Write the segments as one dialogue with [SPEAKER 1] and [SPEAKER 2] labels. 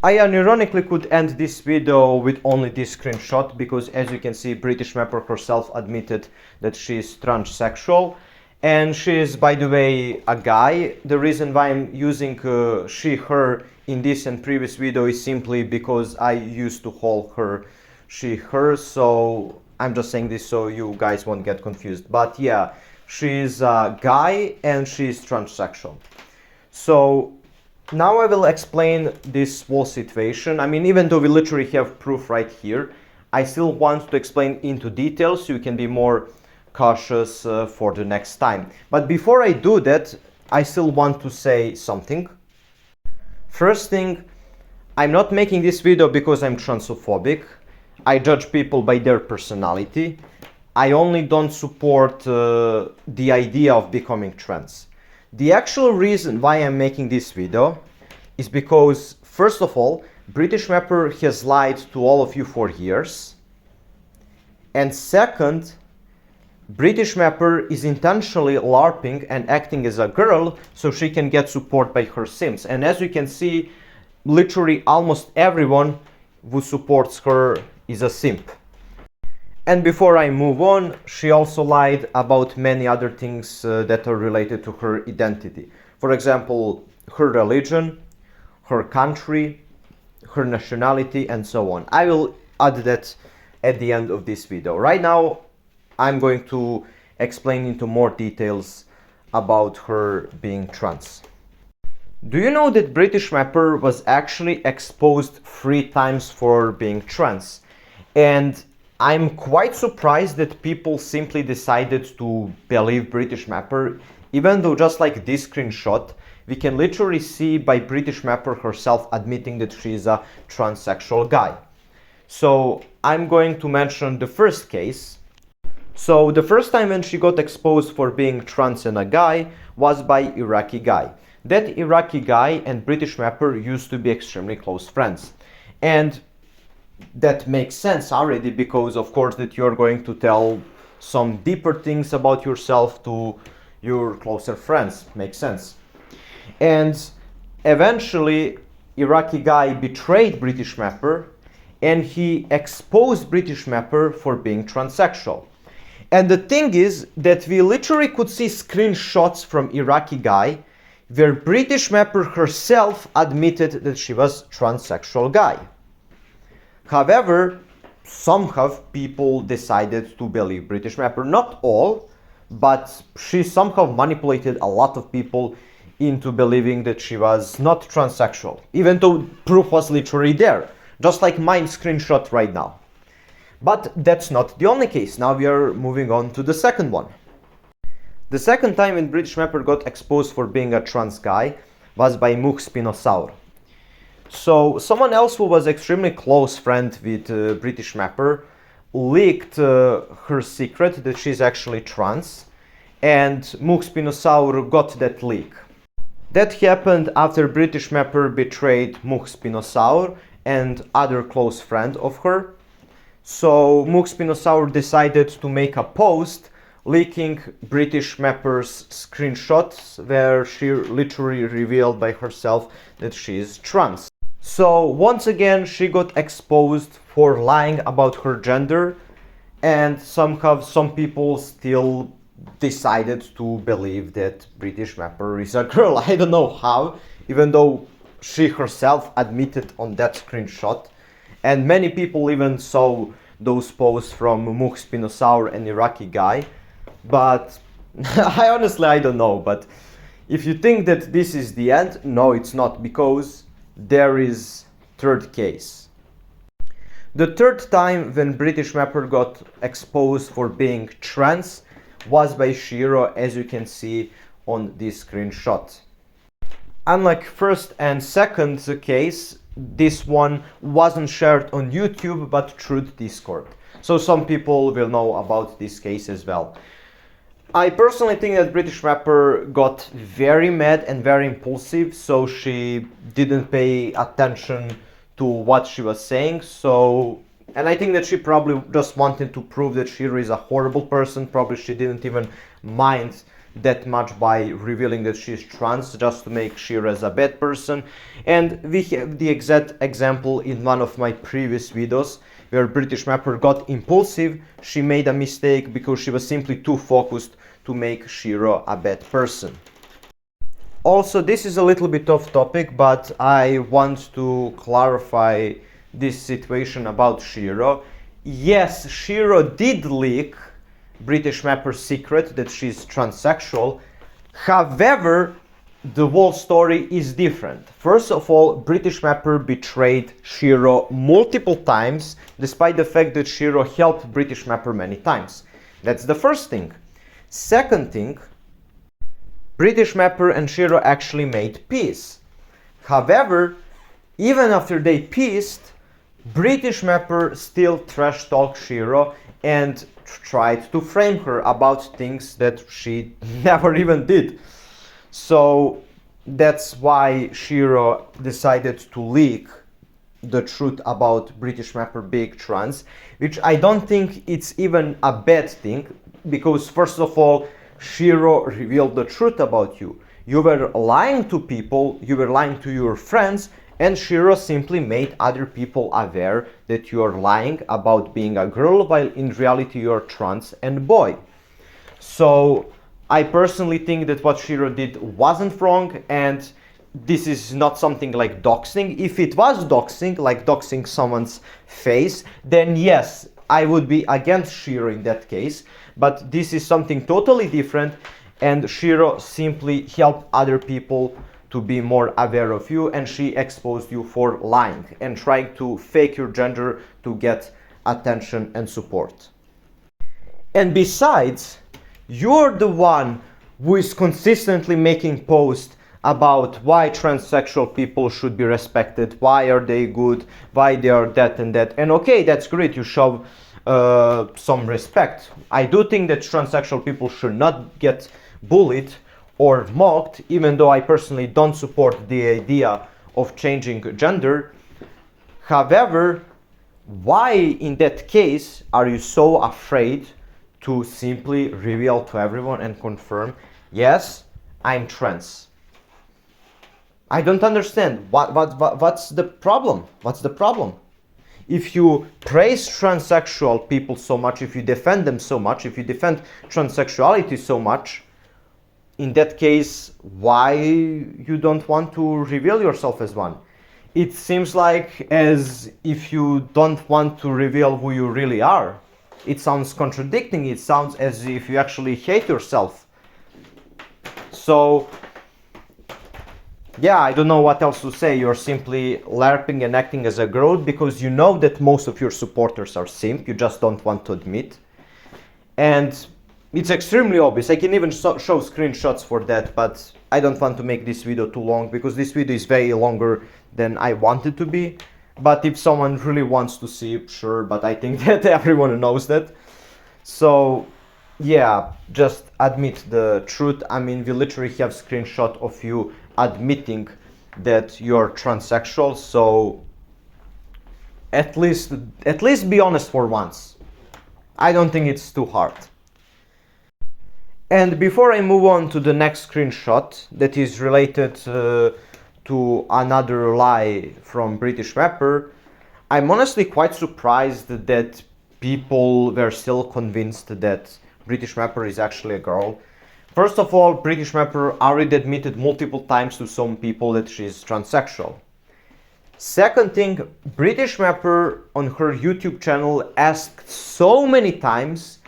[SPEAKER 1] I unironically could end this video with only this screenshot because, as you can see, British Mapper herself admitted that she is transsexual, and she is, by the way, a guy. The reason why I'm using she, her in this and previous video is simply because I used to call her she, her, so I'm just saying this so you guys won't get confused. But yeah, she's a guy and she's transsexual. So now I will explain this whole situation. I mean, even though we literally have proof right here, I still want to explain into details so you can be more cautious for the next time. But before I do that, I still want to say something. First thing, I'm not making this video because I'm transphobic. I judge people by their personality. I only don't support the idea of becoming trans. The actual reason why I'm making this video is because, first of all, British Mapper has lied to all of you for years. And second, British Mapper is intentionally LARPing and acting as a girl so she can get support by her simps. And as you can see, literally almost everyone who supports her is a simp. And before I move on, she also lied about many other things that are related to her identity. For example, her religion, her country, her nationality, and so on. I will add that at the end of this video. Right now, I'm going to explain into more details about her being trans. Do you know that British Mapper was actually exposed 3 times for being trans? And I'm quite surprised that people simply decided to believe British Mapper, even though just like this screenshot, we can literally see by British Mapper herself admitting that she is a transsexual guy. So I'm going to mention the first case. So the first time when she got exposed for being trans and a guy was by Iraqi guy. That Iraqi guy and British Mapper used to be extremely close friends. And that makes sense already because of course that you're going to tell some deeper things about yourself to your closer friends. Makes sense. And eventually Iraqi guy betrayed British Mapper and he exposed British Mapper for being transsexual. And the thing is that we literally could see screenshots from Iraqi guy where British Mapper herself admitted that she was transsexual guy. However, somehow people decided to believe British Mapper. Not all, but she somehow manipulated a lot of people into believing that she was not transsexual, even though proof was literally there, just like my screenshot right now. But that's not the only case. Now we are moving on to the second one. The second time when British Mapper got exposed for being a trans guy was by Muk Spinosaur. So someone else who was extremely close friend with British Mapper leaked her secret that she's actually trans, and Muk Spinosaur got that leak. That happened after British Mapper betrayed Muk Spinosaur and other close friend of her. So Muk Spinosaur decided to make a post leaking British Mapper's screenshots where she literally revealed by herself that she is trans. So once again she got exposed for lying about her gender, and somehow some people still decided to believe that British Mapper is a girl. I don't know how, even though she herself admitted on that screenshot, and many people even saw those posts from Muk Spinosaur and Iraqi guy. But I don't know. But if you think that this is the end, no, it's not, because there is third case. The third time when British Mapper got exposed for being trans was by Shiro, as you can see on this screenshot. Unlike first and second case, this one wasn't shared on YouTube but through Discord. So some people will know about this case as well. I personally think that British Mapper got very mad and very impulsive, so she didn't pay attention to what she was saying. And I think that she probably just wanted to prove that Shiro is a horrible person. Probably she didn't even mind that much by revealing that she's trans just to make Shira as a bad person. And we have the exact example in one of my previous videos where British Mapper got impulsive. She made a mistake because she was simply too focused to make Shira a bad person. Also, this is a little bit off topic, but I want to clarify this situation about Shira. Yes, Shira did leak British Mapper's secret that she's transsexual. However, the whole story is different. First of all, British Mapper betrayed Shira multiple times, despite the fact that Shira helped British Mapper many times. That's the first thing. Second thing, British Mapper and Shira actually made peace. However, even after they peaced, British Mapper still trash talked Shira and tried to frame her about things that she never even did. So that's why Shira decided to leak the truth about British Mapper being trans, which I don't think it's even a bad thing, because first of all, Shira revealed the truth about you. You were lying to people, you were lying to your friends, and Shira simply made other people aware that you are lying about being a girl while in reality you are trans and boy. So I personally think that what Shira did wasn't wrong, and this is not something like doxing. If it was doxing, like doxing someone's face, then yes, I would be against Shira in that case. But this is something totally different, and Shira simply helped other people to be more aware of you, and she exposed you for lying and trying to fake your gender to get attention and support. And besides, you're the one who is consistently making posts about why transsexual people should be respected, why are they good, why they are that and that. And okay, that's great, you show some respect. I do think that transsexual people should not get bullied or mocked, even though I personally don't support the idea of changing gender. However, why in that case are you so afraid to simply reveal to everyone and confirm, yes, I'm trans? I don't understand. What's the problem? What's the problem? If you praise transsexual people so much, if you defend them so much, if you defend transsexuality so much, in that case, why you don't want to reveal yourself as one? It seems like as if you don't want to reveal who you really are. It sounds contradicting. It sounds as if you actually hate yourself. So, yeah, I don't know what else to say. You're simply LARPing and acting as a girl because you know that most of your supporters are simp. You just don't want to admit. And it's extremely obvious. I can even show screenshots for that, but I don't want to make this video too long because this video is way longer than I want it to be. But if someone really wants to see, sure, but I think that everyone knows that. So, yeah, just admit the truth. I mean, we literally have screenshot of you admitting that you're transsexual, so at least be honest for once. I don't think it's too hard. And before I move on to the next screenshot that is related to another lie from British Mapper, I'm honestly quite surprised that people were still convinced that British Mapper is actually a girl. First of all, British Mapper already admitted multiple times to some people that she's transsexual. Second thing, British Mapper on her YouTube channel asked so many times,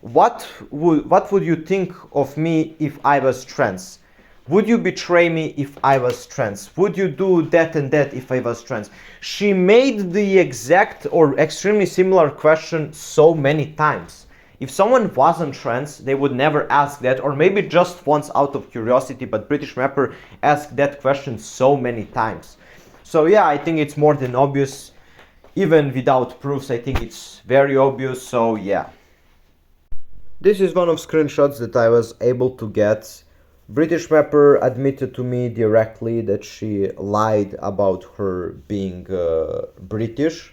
[SPEAKER 1] what would you think of me if I was trans? Would you betray me if I was trans? Would you do that and that if I was trans? She made the exact or extremely similar question so many times. If someone wasn't trans, they would never ask that, or maybe just once out of curiosity, but British Mapper asked that question so many times. So yeah, I think it's more than obvious. Even without proofs, I think it's very obvious, so yeah. This is one of screenshots that I was able to get. British Mapper admitted to me directly that she lied about her being British.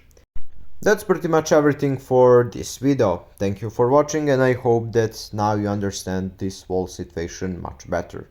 [SPEAKER 1] That's pretty much everything for this video. Thank you for watching, and I hope that now you understand this whole situation much better.